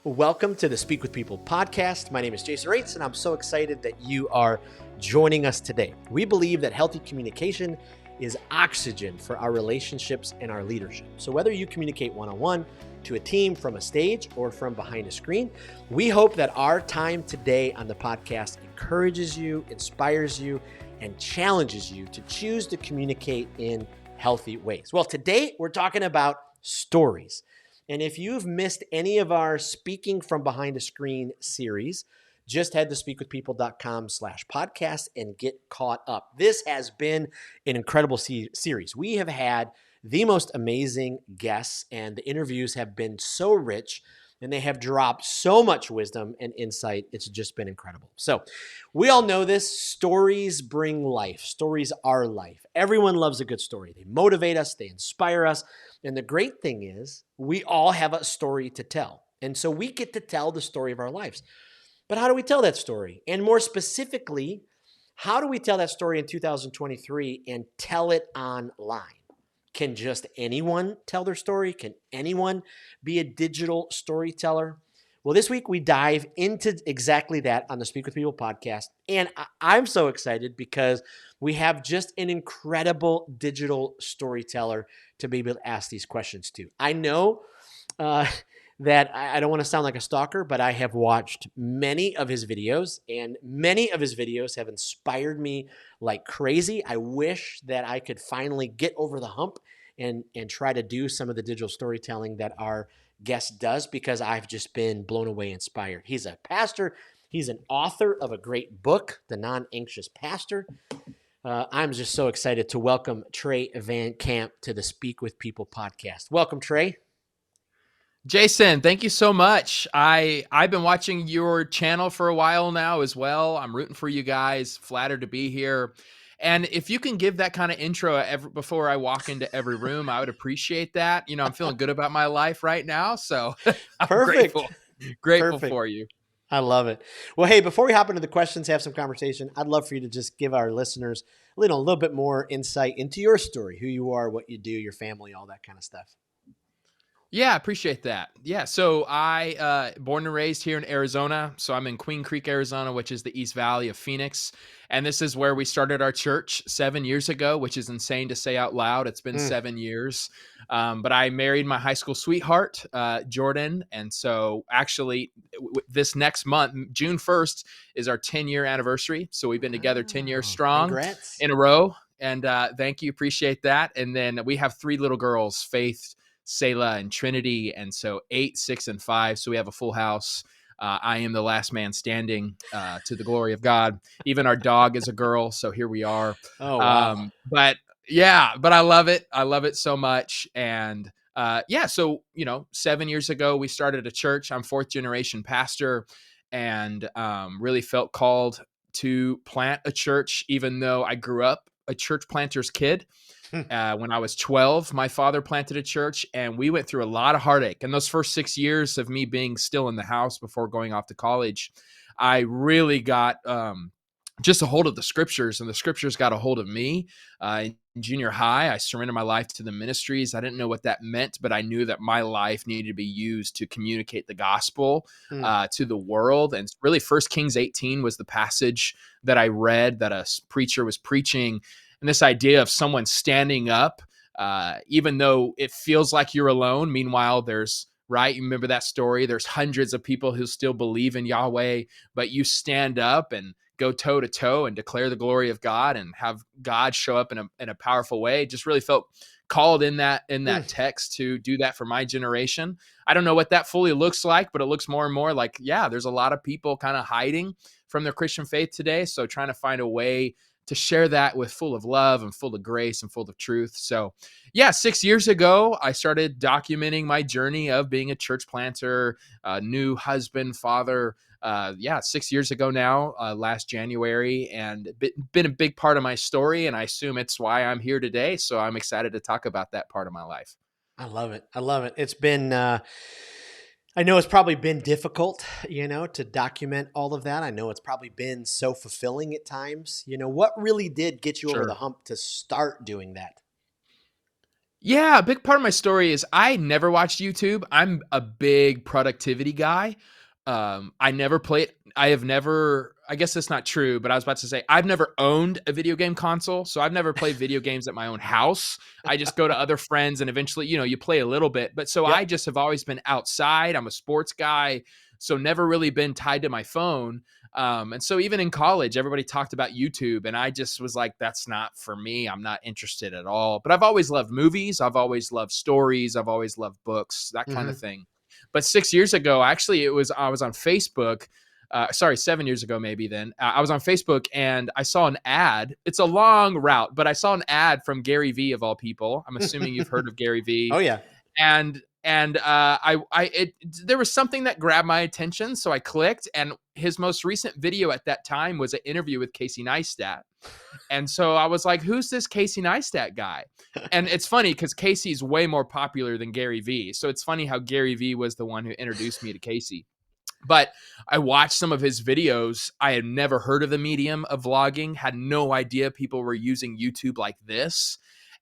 Welcome to the Speak with People podcast. My name is Jason Raitz, and I'm so excited that you are joining us today. We believe that healthy communication is oxygen for our relationships and our leadership. So whether you communicate one-on-one, to a team, from a stage, or from behind a screen, we hope that our time today on the podcast encourages you, inspires you, and challenges you to choose to communicate in healthy ways. Well, today we're talking about stories. And if you've missed any of our Speaking from Behind a Screen series, just head to speakwithpeople.com/podcast and get caught up. This has been an incredible series. We have had the most amazing guests, and the interviews have been so rich, and they have dropped so much wisdom and insight. It's just been incredible. So we all know this. Stories bring life. Stories are life. Everyone loves a good story. They motivate us. They inspire us. And the great thing is we all have a story to tell. And so we get to tell the story of our lives. But how do we tell that story? And more specifically, how do we tell that story in 2023 and tell it online? Can just anyone tell their story? Can anyone be a digital storyteller? Well, this week we dive into exactly that on the Speak with People podcast. And I'm so excited because we have just an incredible digital storyteller to be able to ask these questions to. I know that I don't want to sound like a stalker, but I have watched many of his videos, and many of his videos have inspired me like crazy. I wish that I could finally get over the hump and try to do some of the digital storytelling that our guest does, because I've just been blown away, inspired. He's a pastor. He's an author of a great book, The Non-Anxious Pastor. I'm just so excited to welcome Trey VanCamp to the Speak with People podcast. Welcome, Trey. Jason, thank you so much. I've been watching your channel for a while now as well. I'm rooting for you guys. Flattered to be here. And if you can give that kind of intro before I walk into every room, I would appreciate that. You know, I'm feeling good about my life right now. So I'm Perfect. grateful Perfect. for you. I love it. Well, hey, before we hop into the questions, have some conversation, I'd love for you to just give our listeners a little bit more insight into your story, who you are, what you do, your family, all that kind of stuff. Yeah, I appreciate that. Yeah, so I born and raised here in Arizona. So I'm in Queen Creek, Arizona, which is the East Valley of Phoenix. And this is where we started our church 7 years ago, which is insane to say out loud. It's been 7 years. But I married my high school sweetheart, Jordan. And so actually this next month, June 1st, is our 10-year anniversary. So we've been together 10 years strong. Congrats. In a row. And thank you. Appreciate that. And then we have 3 little girls, Faith, Selah, and Trinity, and so 8, 6, and 5. So we have a full house. I am the last man standing, to the glory of God. Even our dog is a girl, so here we are. Oh, wow. But I love it. I love it so much. And so 7 years ago we started a church. I'm 4th generation pastor, and really felt called to plant a church, even though I grew up a church planter's kid. When I was 12, my father planted a church, and we went through a lot of heartache. And those first 6 years of me being still in the house before going off to college, I really got just a hold of the scriptures, and the scriptures got a hold of me. In junior high, I surrendered my life to the ministries. I didn't know what that meant, but I knew that my life needed to be used to communicate the gospel to the world. And really, 1 Kings 18 was the passage that I read that a preacher was preaching. And this idea of someone standing up, even though it feels like you're alone. Meanwhile, you remember that story? There's hundreds of people who still believe in Yahweh, but you stand up and go toe to toe and declare the glory of God and have God show up in a powerful way. Just really felt called in that text to do that for my generation. I don't know what that fully looks like, but it looks more and more like, there's a lot of people kind of hiding from their Christian faith today. So trying to find a way to share that with full of love and full of grace and full of truth. So 6 years ago, I started documenting my journey of being a church planter, new husband, father. 6 years ago now, last January, and been a big part of my story. And I assume it's why I'm here today. So I'm excited to talk about that part of my life. I love it. It's been, I know it's probably been difficult, to document all of that. I know it's probably been so fulfilling at times. What really did get you over the hump to start doing that? Yeah, a big part of my story is I never watched YouTube. I'm a big productivity guy. I never played. I have never. I guess that's not true, but I was about to say I've never owned a video game console, so I've never played video games at my own house. I just go to other friends, and eventually, you play a little bit. But so I Yep. just have always been outside. I'm a sports guy, so never really been tied to my phone. And so even in college, everybody talked about YouTube, and I just was like, that's not for me. I'm not interested at all. But I've always loved movies. I've always loved stories. I've always loved books, that kind of Hmm. thing. But 6 years ago, actually, I was on Facebook. Sorry, 7 years ago, maybe then. I was on Facebook and I saw an ad. It's a long route, but I saw an ad from Gary Vee of all people. I'm assuming you've heard of Gary Oh Vee, yeah. and there was something that grabbed my attention, so I clicked, and his most recent video at that time was an interview with Casey Neistat. And so I was like, who's this Casey Neistat guy? And it's funny because Casey's way more popular than Gary Vee. So it's funny how Gary Vee was the one who introduced me to Casey. But I watched some of his videos. I had never heard of the medium of vlogging, had no idea people were using YouTube like this.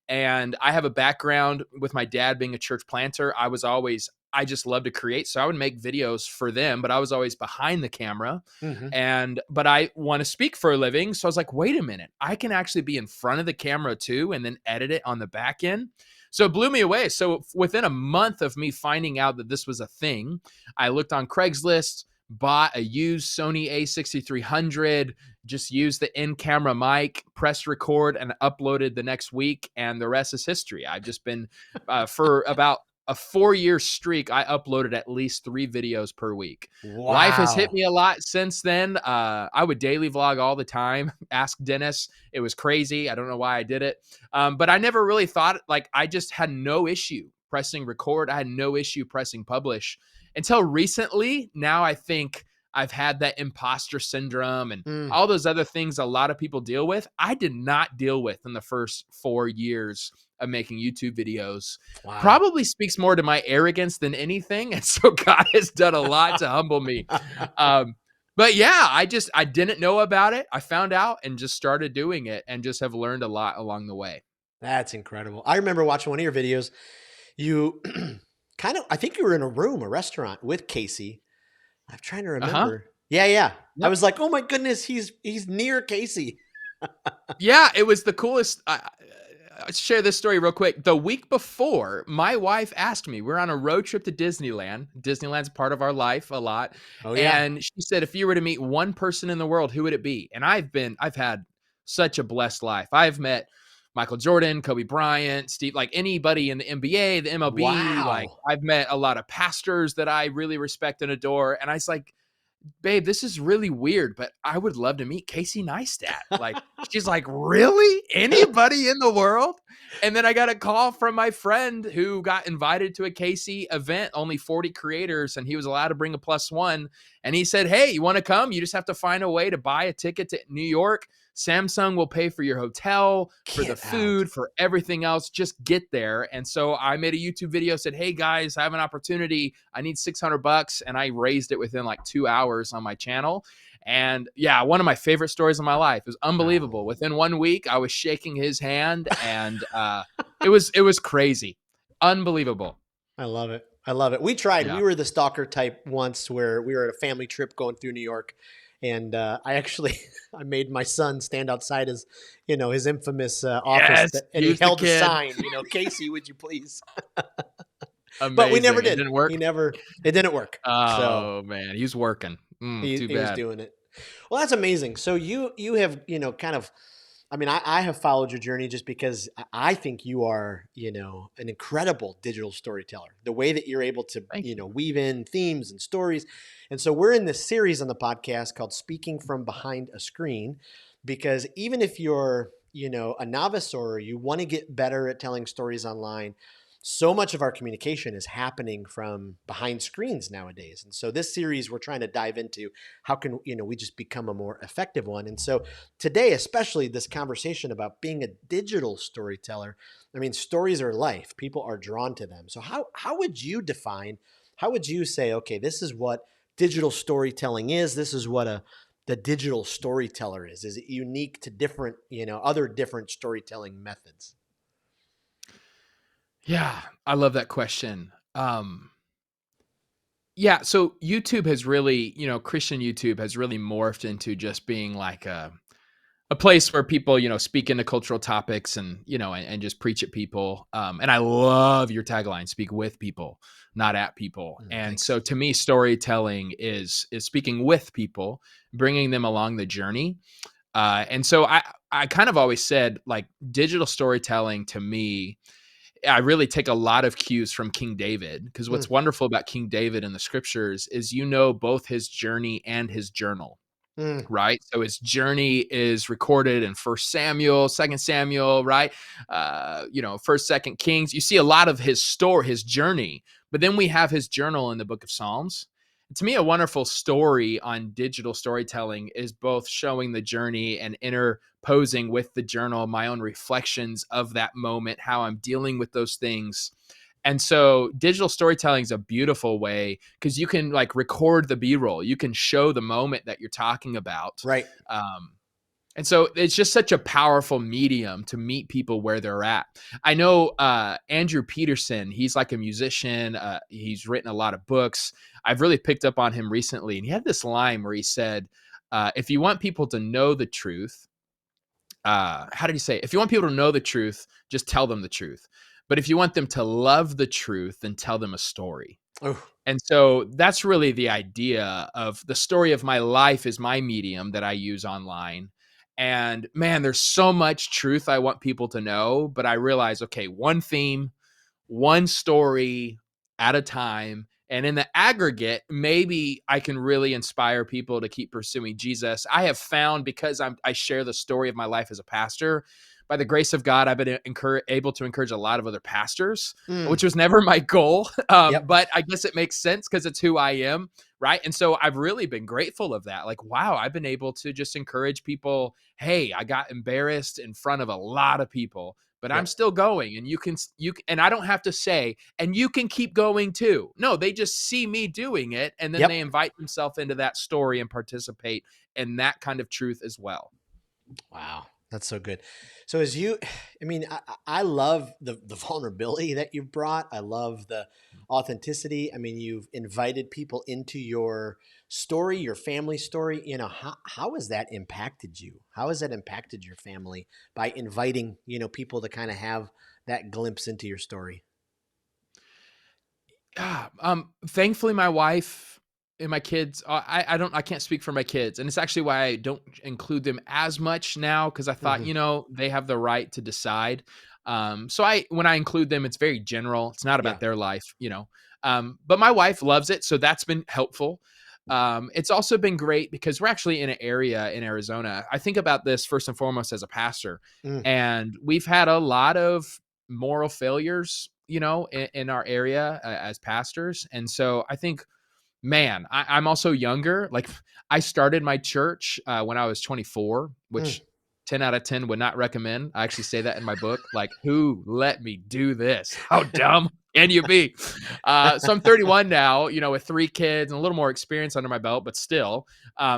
And I have a background with my dad being a church planter. I just love to create. So I would make videos for them, but I was always behind the camera. Hmm. But I want to speak for a living. So I was like, wait a minute, I can actually be in front of the camera too, and then edit it on the back end. So it blew me away. So within a month of me finding out that this was a thing, I looked on Craigslist, bought a used Sony A6300, just used the in-camera mic, pressed record, and uploaded the next week, and the rest is history. I've just been for about a 4-year streak. I uploaded at least 3 videos per week. Life has hit Wow. me a lot since then. I would daily vlog all the time. Ask Dennis. It was crazy. I don't know why I did it. But I never really thought, like, I just had no issue pressing record. I had no issue pressing publish until recently. Now I think I've had that imposter syndrome and Mm. all those other things a lot of people deal with. I did not deal with in the first 4 years of making YouTube videos. Wow. Probably speaks more to my arrogance than anything. And so God has done a lot to humble me. Um, but yeah, I didn't know about it. I found out and just started doing it and just have learned a lot along the way. That's incredible. I remember watching one of your videos. You I think you were in a room, a restaurant with Casey. I'm trying to Uh-huh. remember. Yeah, yeah. I Yep. was like, oh my goodness, he's near Casey. Yeah, it was the coolest. I'll share this story real quick. The week before, my wife asked me, we're on a road trip to Disneyland. Disneyland's part of our life a lot. Oh yeah. And she said, if you were to meet one person in the world, who would it be? And I've had such a blessed life. I've met Michael Jordan, Kobe Bryant, Steve, like anybody in the NBA, the MLB. Like Wow. I've met a lot of pastors that I really respect and adore. And I was like, babe, this is really weird, but I would love to meet Casey Neistat. Like, she's like, really? Anybody in the world? And then I got a call from my friend who got invited to a Casey event, only 40 creators, and he was allowed to bring a +1. And he said, hey, you want to come? You just have to find a way to buy a ticket to New York. Samsung will pay for your hotel, for the Get out. food, for everything else. Just get there. And so I made a YouTube video, said, hey guys, I have an opportunity. I need $600. And I raised it within like 2 hours on my channel. And yeah, one of my favorite stories of my life. It was unbelievable. Wow. Within 1 week, I was shaking his hand, and it was crazy. Unbelievable. I love it. I love it. We tried. Yeah. We were the stalker type once where we were at a family trip going through New York. And I actually I made my son stand outside his, his infamous office, Yes. and he Use the held a kid. sign, Casey, would you please? But we never Amazing. It did. didn't work. It didn't work. So Oh man, he was working. Too he was bad. doing it. Well, that's amazing. So you have, kind of, I mean, I have followed your journey just because I think you are, an incredible digital storyteller. The way that you're able to, Thank you. weave in themes and stories. And so we're in this series on the podcast called Speaking from Behind a Screen, because even if you're, a novice or you want to get better at telling stories online, so much of our communication is happening from behind screens nowadays. And so this series, we're trying to dive into how can, we just become a more effective one. And so today, especially this conversation about being a digital storyteller, I mean, stories are life. People are drawn to them. So how would you define, how would you say, okay, this is what digital storytelling is. This is what the digital storyteller is. Is it unique to different, other different storytelling methods? Yeah, I love that question. Yeah, so YouTube has really, Christian YouTube has really morphed into just being like a place where people, speak into cultural topics and, and just preach at people. And I love your tagline, speak with people, not at people. And Thanks. so to me, storytelling is speaking with people, bringing them along the journey. And so I kind of always said like digital storytelling to me, I really take a lot of cues from King David, because what's Mm, wonderful about King David in the scriptures is both his journey and his journal, mm, right? So his journey is recorded in First Samuel, Second Samuel, right? First, Second Kings. You see a lot of his story, his journey, but then we have his journal in the book of Psalms. To me, a wonderful story on digital storytelling is both showing the journey and interposing with the journal my own reflections of that moment, how I'm dealing with those things. And so digital storytelling is a beautiful way because you can like record the B-roll. You can show the moment that you're talking about. right. Um, and so it's just such a powerful medium to meet people where they're at. I know Andrew Peterson, he's like a musician. He's written a lot of books. I've really picked up on him recently. And he had this line where he said, if you want people to know the truth, how did he say it? If you want people to know the truth, just tell them the truth. But if you want them to love the truth, then tell them a story. Oh, And so that's really the idea of the story of my life is my medium that I use online. And man, there's so much truth I want people to know, but I realize, okay, one theme, one story at a time. And in the aggregate, maybe I can really inspire people to keep pursuing Jesus. I have found because I share the story of my life as a pastor, by the grace of God, I've been able to encourage a lot of other pastors, mm, which was never my goal. yep. But I guess it makes sense because it's who I am. Right. And so I've really been grateful of that. Like, wow, I've been able to just encourage people. Hey, I got embarrassed in front of a lot of people, but I'm Yep. still going, and and I don't have to say, and you can keep going too. No, they just see me doing it, and then they Yep. invite themselves into that story and participate in that kind of truth as well. Wow, that's so good. So as you, I mean, I love the vulnerability that you've brought. I love the authenticity. I mean, you've invited people into your story, your family story. How has that impacted you? How has that impacted your family by inviting, people to kind of have that glimpse into your story? Yeah, thankfully, my wife and my kids. I can't speak for my kids, and it's actually why I don't include them as much now because I thought Hmm. they have the right to decide. So when I include them, it's very general. It's not Yeah. about their life. But my wife loves it, so that's been helpful. It's also been great because we're actually in an area in Arizona. I think about this first and foremost as a pastor, Mm, and we've had a lot of moral failures, in our area as pastors. And so I think, man, I'm also younger. Like I started my church when I was 24, mm. which 10 out of 10 would not recommend. I actually say that in my book. Like, who let me do this? How dumb can you be? So I'm 31 now, with 3 kids and a little more experience under my belt, but still.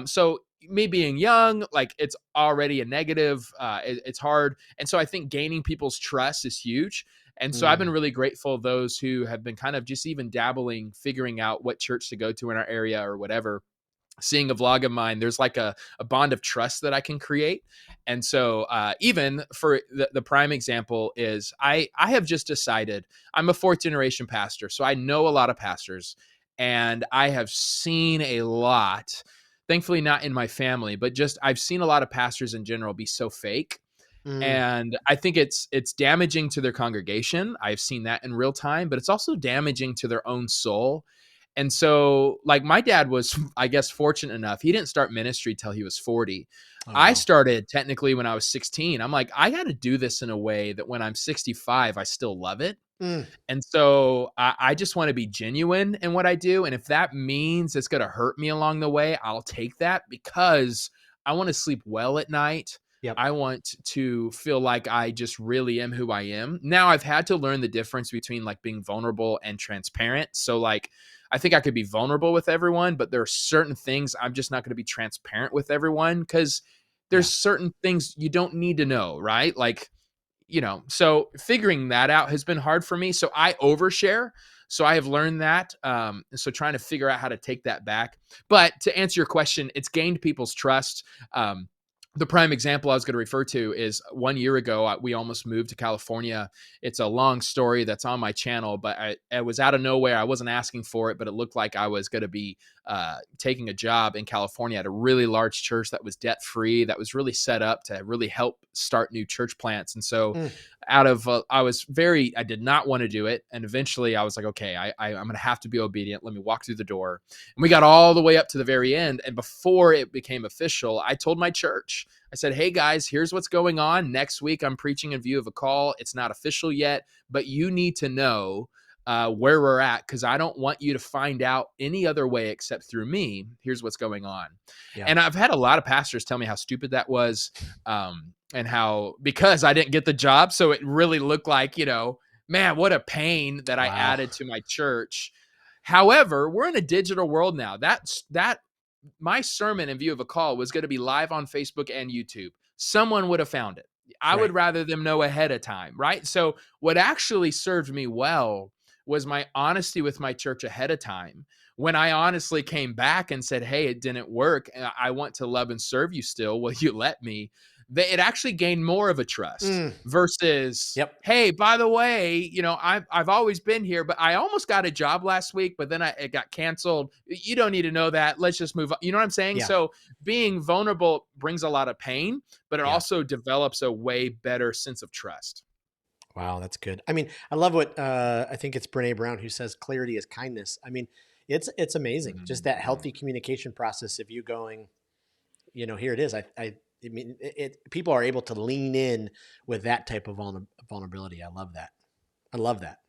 So me being young, like it's already a negative. It's hard. And so I think gaining people's trust is huge. And so I've been Mm, really grateful those who have been kind of just even dabbling, figuring out what church to go to in our area or whatever. Seeing a vlog of mine, there's like a bond of trust that I can create. And so even for the prime example is I have just decided I'm a fourth generation pastor. So I know a lot of pastors and I have seen a lot, thankfully not in my family, but just I've seen a lot of pastors in general be so fake, mm, and I think it's damaging to their congregation. I've seen that in real time, but it's also damaging to their own soul. And so, like, my dad was, I guess, fortunate enough. He didn't start ministry till he was 40. oh I wow. started technically when I was 16. I'm like, I got to do this in a way that when I'm 65, I still love it. Mm, And so I just want to be genuine in what I do. And if that means it's going to hurt me along the way, I'll take that because I want to sleep well at night. yep. I want to feel like I just really am who I am. Now I've had to learn the difference between like being vulnerable and transparent. So like I think I could be vulnerable with everyone, but there are certain things I'm just not going to be transparent with everyone because there's Yeah. certain things you don't need to know, right? Like so figuring that out has been hard for me. So I overshare. So I have learned that. So trying to figure out how to take that back. But to answer your question, it's gained people's trust. The prime example I was going to refer to is 1 year ago, we almost moved to California. It's a long story that's on my channel, but I was out of nowhere. I wasn't asking for it, but it looked like I was going to be taking a job in California at a really large church that was debt free, that was really set up to really help start new church plants. And so Mm. I did not want to do it. And eventually I was like, okay, I'm going to have to be obedient. Let me walk through the door. And we got all the way up to the very end. And before it became official, I told my church, I said, hey guys, here's what's going on. Next week, I'm preaching in view of a call. It's not official yet, but you need to know where we're at, because I don't want you to find out any other way except through me. Here's what's going on. Yeah. And I've had a lot of pastors tell me how stupid that was, and how, because I didn't get the job, so it really looked like, man, what a pain that I Wow. added to my church. However, we're in a digital world now. That my sermon in view of a call was going to be live on Facebook and YouTube. Someone would have found it. I would Right. rather them know ahead of time, right? So what actually served me well was my honesty with my church ahead of time. When I honestly came back and said, hey, it didn't work, and I want to love and serve you still, will you let me? It actually gained more of a trust Mm. versus, Yep. hey, by the way, I've always been here, but I almost got a job last week, but then it got canceled. You don't need to know that. Let's just move on. You know what I'm saying? Yeah. So being vulnerable brings a lot of pain, but it Yeah. also develops a way better sense of trust. Wow, that's good. I mean, I love what I think it's Brene Brown who says clarity is kindness. I mean, it's amazing, just that Mhm. healthy communication process of you going, here it is. I mean, people are able to lean in with that type of vulnerability. I love that. I love that.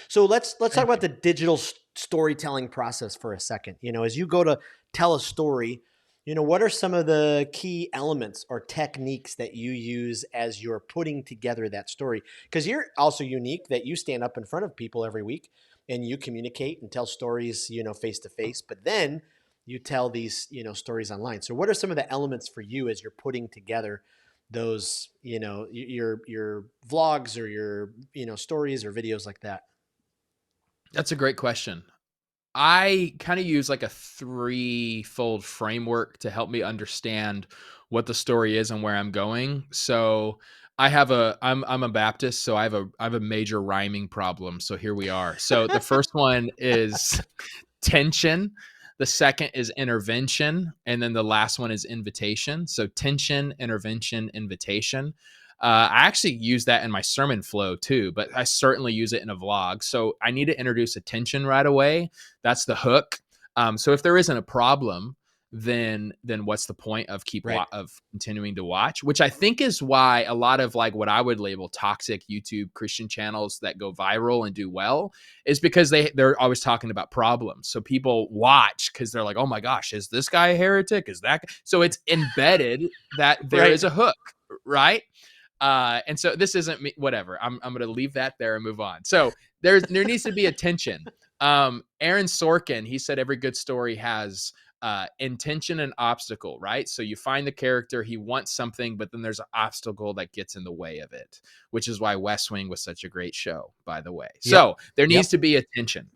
So let's talk Thank about you. the digital storytelling process for a second. As you go to tell a story, what are some of the key elements or techniques that you use as you're putting together that story? Because you're also unique that you stand up in front of people every week and you communicate and tell stories, face to face, but then you tell these, stories online. So what are some of the elements for you as you're putting together those, your vlogs or your, stories or videos like that? That's a great question. I kind of use like a threefold framework to help me understand what the story is and where I'm going. So I'm a Baptist, so I have a major rhyming problem. So here we are. So the first one is tension. The second is intervention. And then the last one is invitation. So tension, intervention, invitation. I actually use that in my sermon flow too, but I certainly use it in a vlog. So I need to introduce attention right away. That's the hook. So if there isn't a problem, then what's the point of Right. of continuing to watch? Which I think is why a lot of like what I would label toxic YouTube Christian channels that go viral and do well is because they're always talking about problems. So people watch because they're like, oh my gosh, is this guy a heretic? Is that so it's embedded that there Right. is a hook, right? And so this isn't me, whatever. I'm going to leave that there and move on. So there needs to be a tension. Aaron Sorkin, he said every good story has intention and obstacle, right? So you find the character, he wants something, but then there's an obstacle that gets in the way of it, which is why West Wing was such a great show, by the way. Yep. So there needs Yep. to be a tension.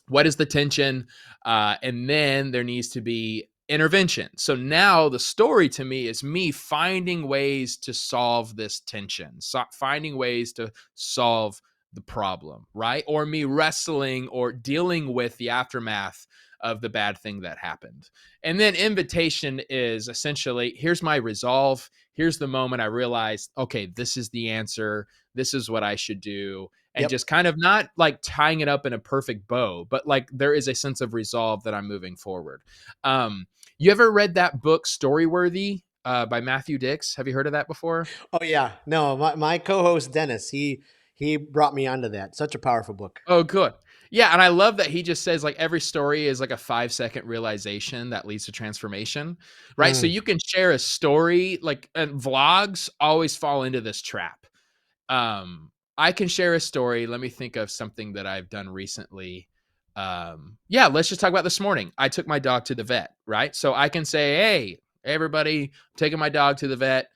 What is the tension? And then there needs to be intervention. So now the story to me is me finding ways to solve this tension, finding ways to solve the problem, right? Or me wrestling or dealing with the aftermath of the bad thing that happened. And then invitation is essentially here's my resolve. Here's the moment I realized, okay, this is the answer. This is what I should do, and Yep. just kind of not like tying it up in a perfect bow, but like there is a sense of resolve that I'm moving forward. You ever read that book Storyworthy by Matthew Dix? Have you heard of that before? Oh yeah. No, my co-host Dennis, he brought me onto that. Such a powerful book. Oh, good. Yeah, and I love that he just says like every story is like a 5-second realization that leads to transformation, right? So Mm. you can share a story like, and vlogs always fall into this trap. I can share a story. Let me think of something that I've done recently. Yeah, let's just talk about this morning. I took my dog to the vet, right? So I can say, hey, everybody, I'm taking my dog to the vet.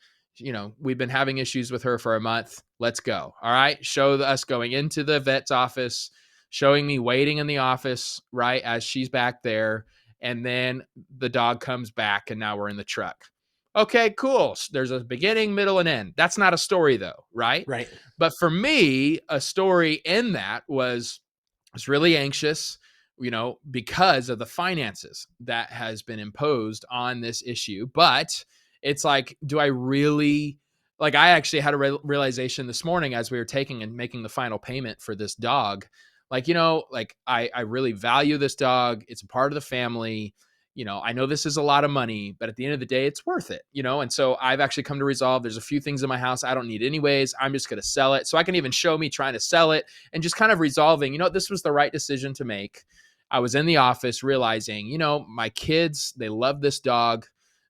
we've been having issues with her for a month. Let's go. All right. Show us going into the vet's office, showing me waiting in the office, right, as she's back there. And then the dog comes back and now we're in the truck. Okay, cool. There's a beginning, middle, and end. That's not a story though, right? Right. But for me, a story in that was really anxious, because of the finances that has been imposed on this issue. But it's like, do I really, like, I actually had a realization this morning as we were taking and making the final payment for this dog. Like, I really value this dog. It's a part of the family. I know this is a lot of money, but at the end of the day, it's worth it, And so I've actually come to resolve there's a few things in my house I don't need anyways. I'm just going to sell it. So I can even show me trying to sell it and just kind of resolving, this was the right decision to make. I was in the office realizing, my kids, they love this dog.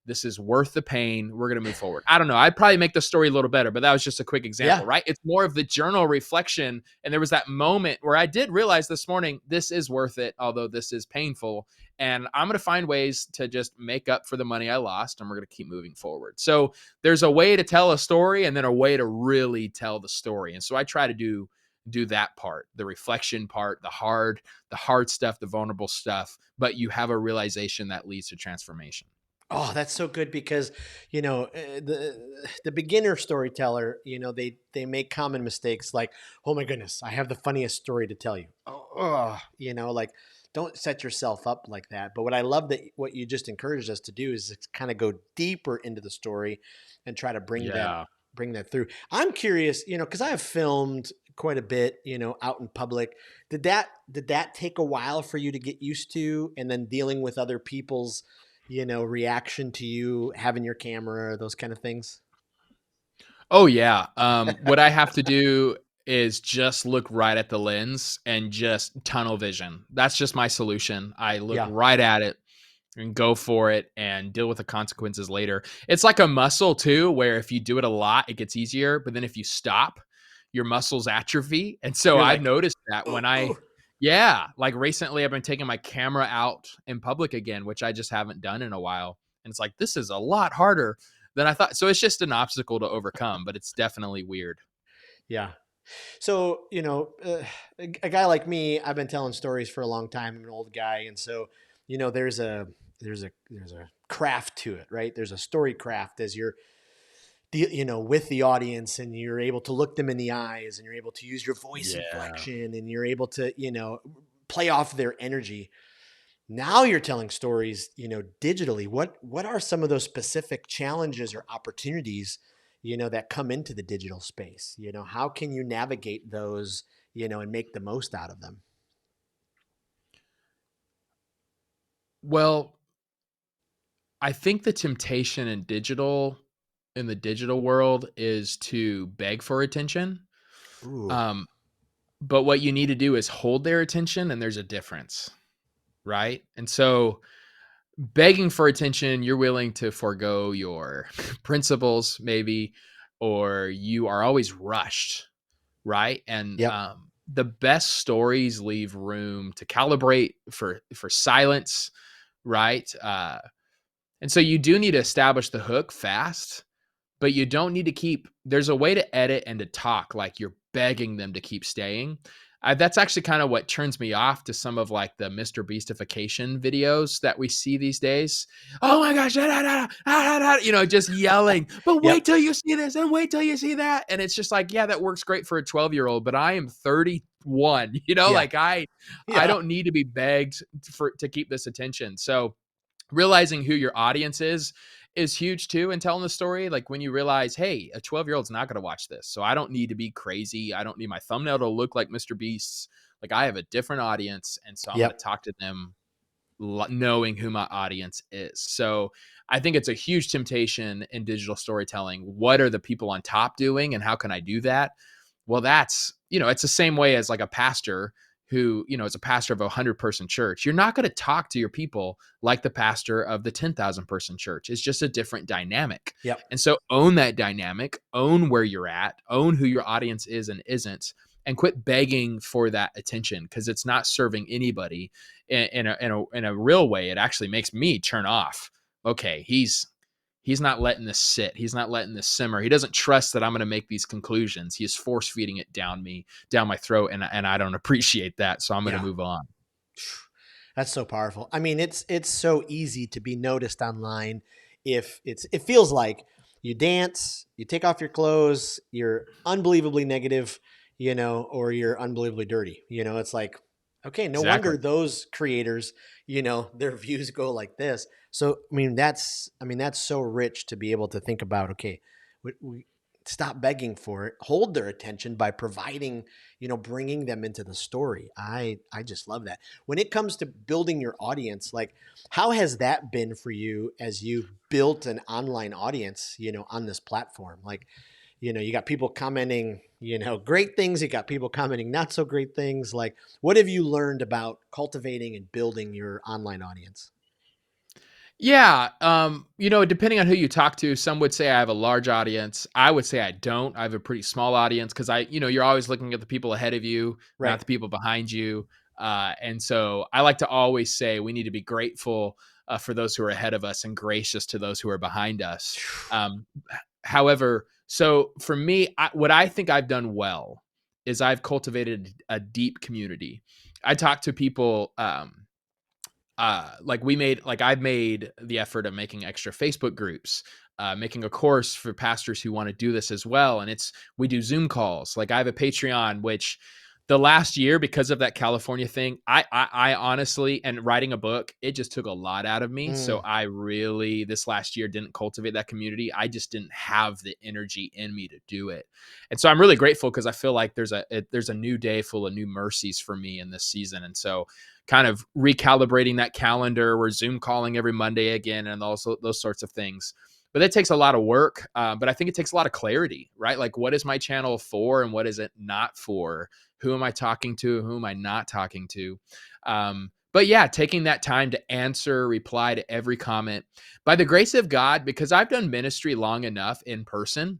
This is worth the pain. We're going to move forward. I don't know. I'd probably make the story a little better, but that was just a quick example, Yeah. right? It's more of the journal reflection. And there was that moment where I did realize this morning, this is worth it, although this is painful. And I'm going to find ways to just make up for the money I lost, and we're going to keep moving forward. So there's a way to tell a story and then a way to really tell the story. And so I try to do that part, the reflection part, the hard stuff, the vulnerable stuff, but you have a realization that leads to transformation. Oh, that's so good because the beginner storyteller, they make common mistakes like, oh my goodness, I have the funniest story to tell you. Oh, like, don't set yourself up like that. But what I love that what you just encouraged us to do is kind of go deeper into the story and try to Yeah. bring that through. I'm curious, because I have filmed quite a bit, out in public. Did that take a while for you to get used to, and then dealing with other people's reaction to you having your camera, those kind of things? Oh yeah. What I have to do is just look right at the lens and just tunnel vision. That's just my solution. I look Yeah. right at it and go for it and deal with the consequences later. It's like a muscle too, where if you do it a lot, it gets easier. But then if you stop, your muscles atrophy. And so You're I've like, noticed that ooh, when ooh. yeah, like recently I've been taking my camera out in public again, which I just haven't done in a while. And it's like, this is a lot harder than I thought. So it's just an obstacle to overcome, but it's definitely weird. Yeah. So, a guy like me, I've been telling stories for a long time. I'm an old guy. And so, there's a craft to it, right? There's a story craft as you're, with the audience, and you're able to look them in the eyes, and you're able to use your voice Yeah. inflection, and you're able to, play off their energy. Now you're telling stories, digitally. What are some of those specific challenges or opportunities, that come into the digital space? How can you navigate those, and make the most out of them? Well, I think the temptation in the digital world is to beg for attention. Ooh, Um, but what you need to do is hold their attention, and there's a difference, right? And so begging for attention, you're willing to forego your principles, maybe, or you are always rushed, right? And yep, the best stories leave room to calibrate for silence, right? And so you do need to establish the hook fast, but you don't need to keep there's a way to edit and to talk like you're begging them to keep staying. That's actually kind of what turns me off to some of like the Mr. Beastification videos that we see these days. Oh my gosh, just yelling, but yep, wait till you see this and wait till you see that. And it's just like, yeah, that works great for a 12-year-old, but I am 31, yeah, like I yeah, don't need to be begged to keep this attention. So realizing who your audience is huge too in telling the story. Like when you realize, hey, a 12-year-old's not going to watch this. So I don't need to be crazy. I don't need my thumbnail to look like Mr. Beast's. Like I have a different audience. And so I'm going to yep, talk to them knowing who my audience is. So I think it's a huge temptation in digital storytelling. What are the people on top doing and how can I do that? Well, that's, it's the same way as like a pastor who, is a pastor of a 100-person church. You're not going to talk to your people like the pastor of the 10,000-person church. It's just a different dynamic. yep, And so own that dynamic, own where you're at, own who your audience is and isn't, and quit begging for that attention because it's not serving anybody in a real way. It actually makes me turn off. Okay, he's not letting this sit. He's not letting this simmer. He doesn't trust that I'm going to make these conclusions. He is force feeding it down my throat. And I don't appreciate that. So I'm going to Yeah. move on. That's so powerful. I mean, it's so easy to be noticed online if it feels like you dance, you take off your clothes, you're unbelievably negative, or you're unbelievably dirty. It's like, okay, no Exactly. wonder those creators, their views go like this. So, that's so rich to be able to think about, okay, we stop begging for it, hold their attention by providing, bringing them into the story. I just love that. When it comes to building your audience, like, how has that been for you as you built an online audience, on this platform? Like, you got people commenting, great things. You got people commenting not so great things. Like, what have you learned about cultivating and building your online audience? Yeah. Depending on who you talk to, some would say I have a large audience. I would say I don't. I have a pretty small audience because you're always looking at the people ahead of you, not Right. the people behind you. And so I like to always say we need to be grateful for those who are ahead of us and gracious to those who are behind us. However, so for me, what I think I've done well is I've cultivated a deep community. I talk to people. I've made the effort of making extra Facebook groups, making a course for pastors who want to do this as well. And we do Zoom calls. Like I have a Patreon, which the last year, because of that California thing, I honestly, and writing a book, it just took a lot out of me. So Mm, I really, this last year didn't cultivate that community. I just didn't have the energy in me to do it. And so I'm really grateful because I feel like there's a new day full of new mercies for me in this season. And so kind of recalibrating that calendar. We're Zoom calling every Monday again, and also those sorts of things. But that takes a lot of work. But I think it takes a lot of clarity, right? Like, what is my channel for, and what is it not for? Who am I talking to? Who am I not talking to? But yeah, taking that time to answer, reply to every comment. By the grace of God, because I've done ministry long enough in person,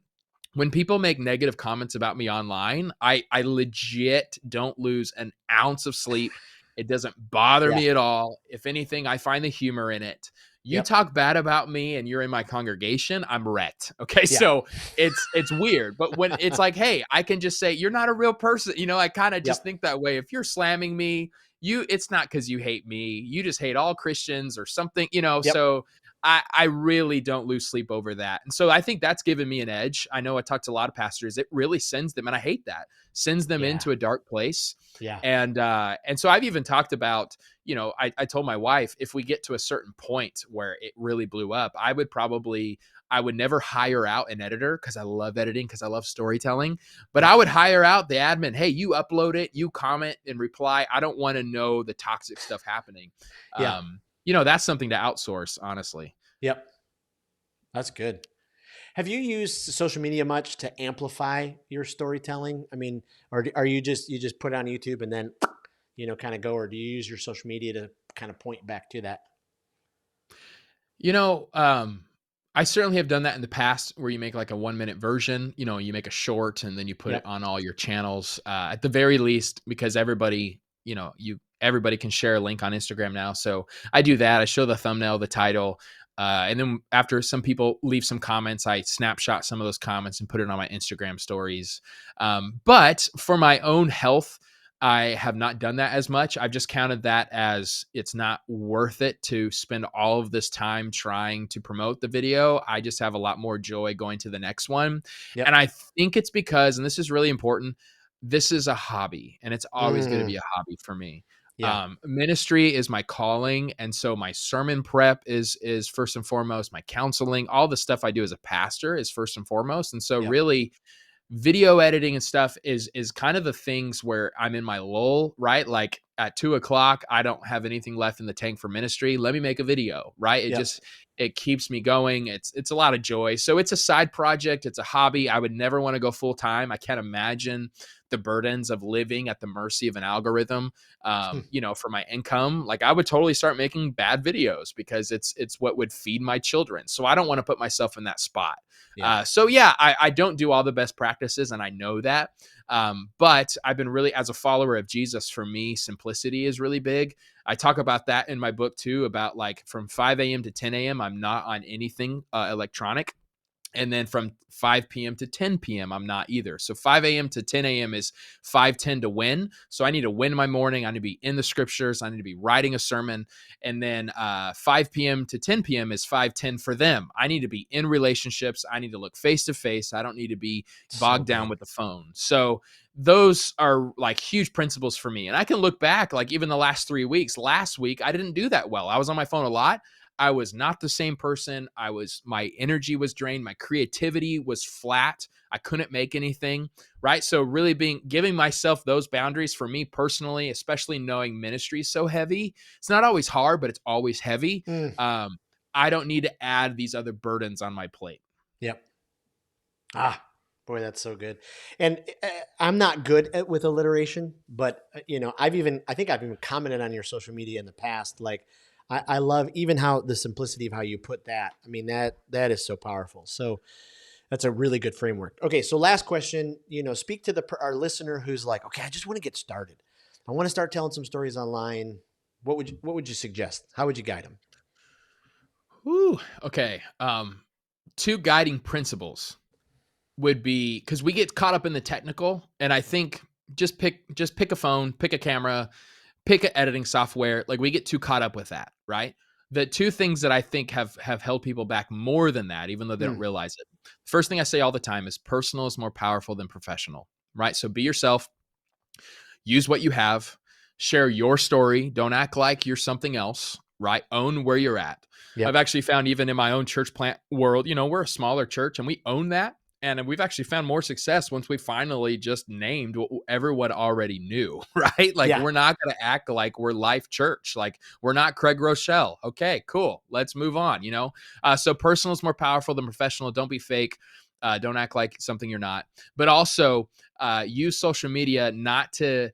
when people make negative comments about me online, I legit don't lose an ounce of sleep. It doesn't bother yeah. me at all. If anything, I find the humor in it. You Yep. talk bad about me and you're in my congregation, I'm wrecked. Okay. Yeah. So it's weird. But when it's like, hey, I can just say, you're not a real person. I kind of just Yep. think that way. If you're slamming me, it's not because you hate me. You just hate all Christians or something. Yep. So I really don't lose sleep over that. And so I think that's given me an edge. I know I talked to a lot of pastors. It really sends them, and I hate that, sends them Yeah. into a dark place. Yeah. And so I've even talked about, I told my wife, if we get to a certain point where it really blew up, I would never hire out an editor because I love editing, because I love storytelling. But Yep. I would hire out the admin. Hey, you upload it, you comment and reply. I don't want to know the toxic stuff happening. Yeah. That's something to outsource, honestly. Yep. That's good. Have you used social media much to amplify your storytelling? I mean, or are you just put it on YouTube and then, kind of go, or do you use your social media to kind of point back to that? You know, um, I certainly have done that in the past where you make like a 1 minute version, you make a short and then you put it Yep. on all your channels. At the very least, because everybody can share a link on Instagram now. So I do that. I show the thumbnail, the title. And then after some people leave some comments, I snapshot some of those comments and put it on my Instagram stories. But for my own health, I have not done that as much. I've just counted that as it's not worth it to spend all of this time trying to promote the video. I just have a lot more joy going to the next one. And Yep. I think it's because, and this is really important, this is a hobby and it's always going to be Mm, a hobby for me. yeah. Ministry is my calling. And so my sermon prep is first and foremost, my counseling, all the stuff I do as a pastor is first and foremost. And so Yep. really, video editing and stuff is kind of the things where I'm in my lull, right? Like at 2 o'clock, I don't have anything left in the tank for ministry. Let me make a video, right? Yep. It keeps me going. It's a lot of joy. So it's a side project. It's a hobby. I would never want to go full time. I can't imagine the burdens of living at the mercy of an algorithm, for my income, like I would totally start making bad videos because it's what would feed my children. So I don't want to put myself in that spot. Yeah. I don't do all the best practices, and I know that. But I've been really, as a follower of Jesus, for me, simplicity is really big. I talk about that in my book too, about like from 5 a.m. to 10 a.m., I'm not on anything electronic. And then from 5 p.m. to 10 p.m., I'm not either. So 5 a.m. to 10 a.m. is 5:10 to win. So I need to win my morning. I need to be in the scriptures. I need to be writing a sermon. And then 5 p.m. to 10 p.m. is 5:10 for them. I need to be in relationships. I need to look face to face. I don't need to be So bogged down good. with the phone. So those are like huge principles for me. And I can look back, like even the last 3 weeks. Last week, I didn't do that well. I was on my phone a lot. I was not the same person. My energy was drained. My creativity was flat. I couldn't make anything, right? So really giving myself those boundaries for me personally, especially knowing ministry is so heavy. It's not always hard, but it's always heavy. Mm. I don't need to add these other burdens on my plate. Yep. Ah, boy, that's so good. And I'm not good with alliteration, but I think I've even commented on your social media in the past. Like, I love even how the simplicity of how you put that. I mean, that is so powerful. So that's a really good framework. Okay, so last question. Speak to our listener who's like, okay, I just want to get started. I want to start telling some stories online. What would you suggest? How would you guide them? Whew, okay. Two guiding principles would be, because we get caught up in the technical, and I think just pick a phone, pick a camera, pick an editing software. Like we get too caught up with that, right? The two things that I think have held people back more than that, even though they don't Mm, realize it. First thing I say all the time is personal is more powerful than professional, right? So be yourself, use what you have, share your story. Don't act like you're something else, right? Own where you're at. I've yep. actually found, even in my own church plant world, we're a smaller church and we own that. And we've actually found more success once we finally just named what everyone already knew, right? Like Yeah. we're not going to act like we're Life Church. Like we're not Craig Rochelle. Okay, cool. Let's move on, So personal is more powerful than professional. Don't be fake. Don't act like something you're not. But also use social media not to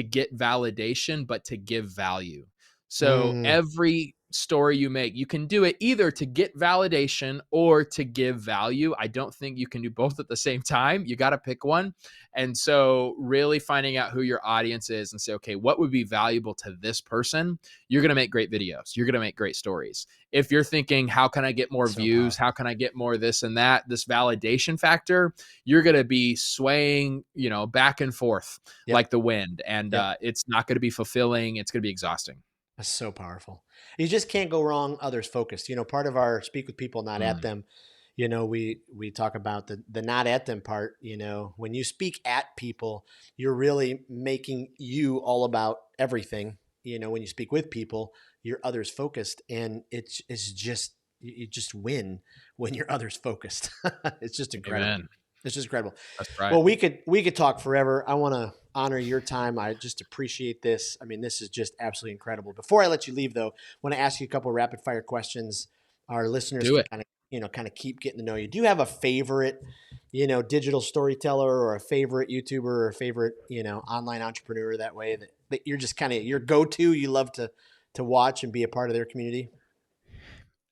get validation, but to give value. So Mm, every story you make, you can do it either to get validation or to give value. I don't think you can do both at the same time. You got to pick one. And so really finding out who your audience is and say, okay, what would be valuable to this person? You're going to make great videos. You're going to make great stories. If you're thinking, how can I get more so views? How powerful. can I get more this and that? This validation factor, you're going to be swaying, back and forth Yep. like the wind. And Yep. it's not going to be fulfilling. It's going to be exhausting. That's so powerful. You just can't go wrong. Others focused. Part of our speak with people, not at Mm, them. We talk about the not at them part. When you speak at people, you're really making you all about everything. When you speak with people, you're others focused, and it's just you just win when you're others focused. It's just incredible. amen. It's just incredible. That's right. Well, we could talk forever. I want to honor your time. I just appreciate this. I mean, this is just absolutely incredible. Before I let you leave, though, I want to ask you a couple of rapid fire questions. Our listeners Do can it. kind of keep getting to know you. Do you have a favorite, digital storyteller, or a favorite YouTuber, or a favorite, online entrepreneur that way that you're just kind of your go-to? You love to watch and be a part of their community.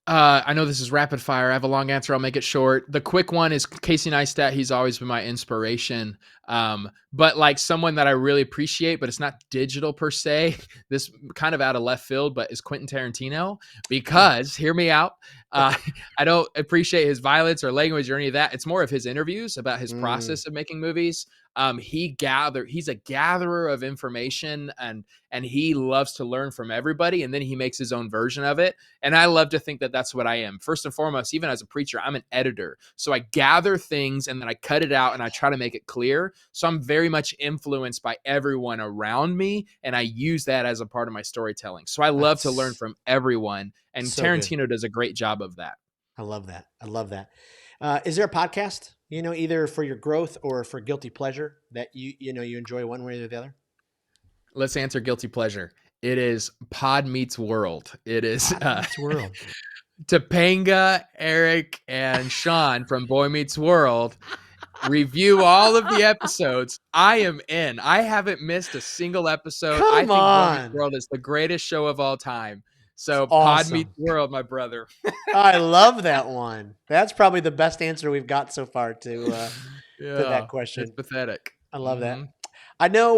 I know this is rapid fire. I have a long answer. I'll make it short. The quick one is Casey Neistat. He's always been my inspiration. But like someone that I really appreciate, but it's not digital per se. This kind of out of left field, but is Quentin Tarantino. Because hear me out. Uh, I don't appreciate his violence or language or any of that. It's more of his interviews about his Mm, process of making movies. He's a gatherer of information, and he loves to learn from everybody, and then he makes his own version of it. And I love to think that that's what I am. First and foremost, even as a preacher, I'm an editor. So I gather things and then I cut it out and I try to make it clear. So I'm very much influenced by everyone around me, and I use that as a part of my storytelling. So I love to learn that's from everyone, and so good. Tarantino does a great job of that. I love that. I love that. Is there a podcast, either for your growth or for guilty pleasure that you enjoy one way or the other? Let's answer guilty pleasure. It is Pod Meets World. It is Pod meets world. Topanga, Eric, and Sean from Boy Meets World. Review all of the episodes. I am in. I haven't missed a single episode. I Come think Boy Meets on. World is the greatest show of all time. It's So Pod Meets awesome. World, my brother. I love that one. That's probably the best answer we've got so far to that Yeah, it's question. pathetic. I love that. Hmm. I know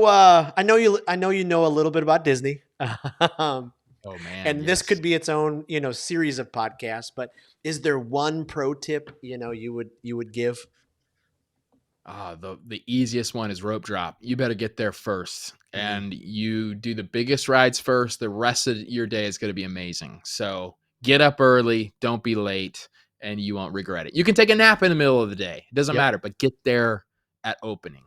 you know a little bit about Disney. um, Oh man, and this yes. could be its own, series of podcasts, but is there one pro tip, you would give? The easiest one is rope drop. You better get there first, Mm, and you do the biggest rides first. The rest of your day is going to be amazing. So get up early, don't be late, and you won't regret it. You can take a nap in the middle of the day. It doesn't yep. matter, but get there at opening.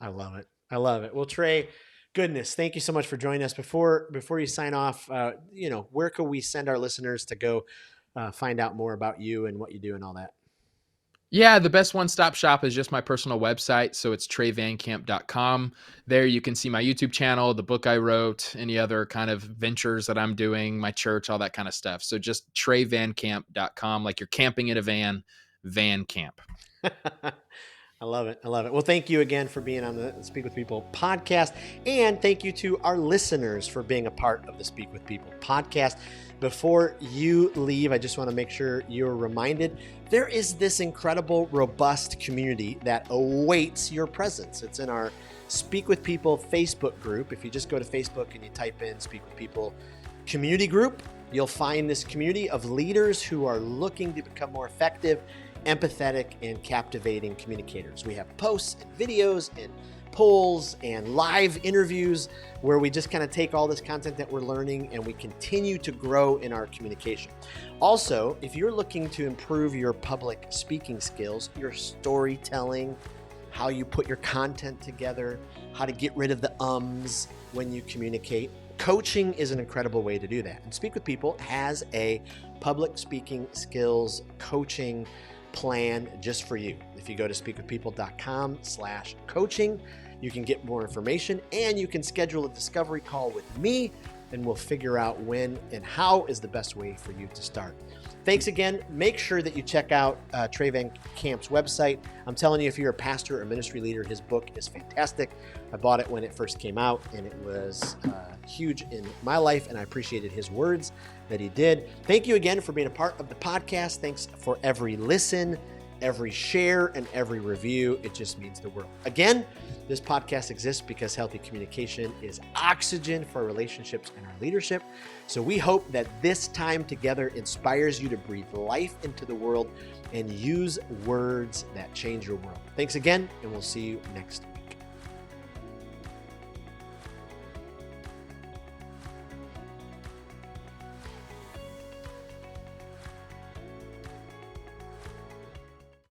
I love it. I love it. Well, Trey, goodness, thank you so much for joining us. Before you sign off, where can we send our listeners to go find out more about you and what you do and all that? Yeah, the best one-stop shop is just my personal website. So it's treyvancamp.com. There you can see my YouTube channel, the book I wrote, any other kind of ventures that I'm doing, my church, all that kind of stuff. So just treyvancamp.com, like you're camping in a van, Van Camp. I love it. I love it. Well, thank you again for being on the Speak with People podcast. And thank you to our listeners for being a part of the Speak with People podcast. Before you leave, I just want to make sure you're reminded there is this incredible, robust community that awaits your presence. It's in our Speak with People Facebook group. If you just go to Facebook and you type in Speak with People community group, you'll find this community of leaders who are looking to become more effective, empathetic, and captivating communicators. We have posts and videos and polls and live interviews where we just kind of take all this content that we're learning and we continue to grow in our communication. Also, if you're looking to improve your public speaking skills, your storytelling, how you put your content together, how to get rid of the ums when you communicate, coaching is an incredible way to do that. And Speak with People has a public speaking skills coaching plan just for you. If you go to speakwithpeople.com/coaching, you can get more information and you can schedule a discovery call with me and we'll figure out when and how is the best way for you to start. Thanks again. Make sure that you check out Trey VanCamp's website. I'm telling you, if you're a pastor or ministry leader, his book is fantastic. I bought it when it first came out, and it was huge in my life, and I appreciated his words that he did. Thank you again for being a part of the podcast. Thanks for every listen, every share, and every review. It just means the world. Again, this podcast exists because healthy communication is oxygen for our relationships and our leadership. So we hope that this time together inspires you to breathe life into the world and use words that change your world. Thanks again, and we'll see you next week.